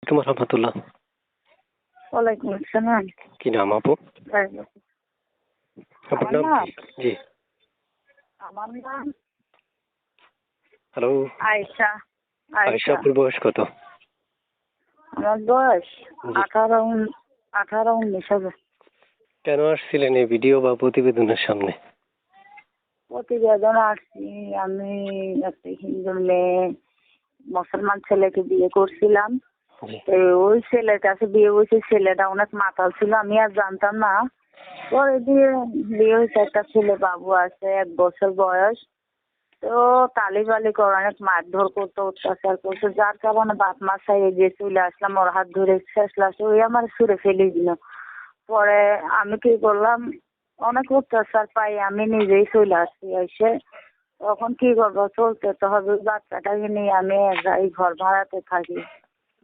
আলাইকুম রহমতুল্লাহ। ওয়ালাইকুম আসসালাম। কি নাম আপু? আপনার নাম কি? জি, আমার নাম হ্যালো। আয়েশা। আয়েশা আপুর বয়স কত? আমার বয়স জি। 18-19 হবে। কেন আসছিলেন এই ভিডিও বা প্রতিবেদনের সামনে? প্রতিবেদন আসছি, আমি একটা হিন্দু মেয়ে মুসলমান ছেলেকে বিয়ে করছিলাম। জি। তো ওই ছেলের কাছে বিয়ে হয়েছে, ছেলেটা অনেক মাতাল ছিল, আমি আর জানতাম না। পরে দিয়ে বিয়ে হয়েছে, একটা ছেলে বাবু আছে 1 বছর বয়স। তো তালিবালি করে অনেক মারধর করতো, অত্যাচার করতো, যার কারণে বাপ মা চাইয়ে গিয়ে চলে আসলাম। ওর হাত ধরে শেষ লাস্ট ওই আমার ছুঁড়ে ফেলে দিল। পরে আমি কি করলাম, অনেক অত্যাচার পাই, আমি নিজেই চলে আসছি। এসে তখন কি করবো, চলতে তো হবে। ওই বাচ্চাটাকে নিয়ে আমি এই ঘর ভাড়াতে থাকি।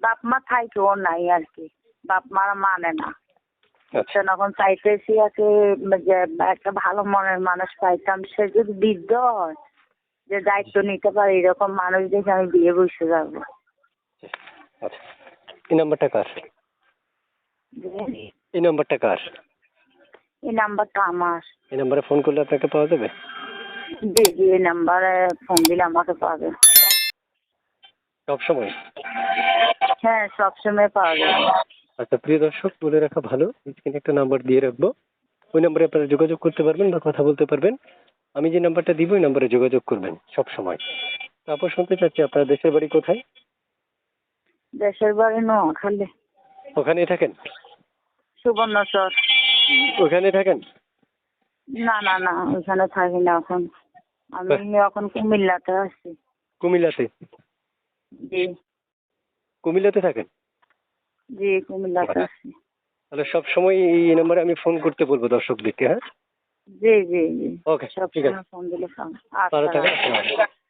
বাপ মা থাকেও নাই আর কি, বাপ মারা মানে না। আচ্ছা, এখন চাইতেছি আছে যে একটা ভালো মনের মানুষ পাইতাম, সে যদি বৃদ্ধ হয়, যে দায়িত্ব নিতে পারে, এরকম মানুষ দেখে আমি বিয়ে বসে যাবো। আচ্ছা। এই নাম্বারটা কার? এই নাম্বারটা কার? এই নাম্বারটা আমার। এই নাম্বারে ফোন করলে আপনাকে পাওয়া যাবে? জি জি, এই নাম্বারে ফোন দিলে আমাকে পাবে। সব সময়? হ্যাঁ, সবসময় পাওয়া যাবে। আচ্ছা, প্রিয় দর্শক, বলে রাখা ভালো, স্ক্রিনে একটা নাম্বার দিয়ে রাখবো। ওই নাম্বারে আপনারা যোগাযোগ করতে পারবেন বা কথা বলতে পারবেন। আমি যে নাম্বারটা দিব ওই নাম্বারে যোগাযোগ করবেন সব সময়। তারপর শুনতে চাচ্ছি আপনার দেশের বাড়ি কোথায়? দেশের বাড়ি নোয়াখালী, ওখানেই থাকেন? সুবর্ণচর। ওখানে থাকেন? না না না, ওইখানে থাকি না এখন। আমি এখন কুমিল্লাতে আছি। কুমিল্লাতে? জি কুমিল্লাতে থাকেন? জি, কুমিল্লাতে আছি। তাহলে সব সময় এই নাম্বারে আমি ফোন করতে বলবো দর্শকদেরকে, হ্যাঁ? জি জি জি, ওকে, ঠিক সবসময় আছে। ফোন দিলে পাবো। ভালো আচ্ছা, থাকেন। রাখো। আসসালামু আলাইকুম।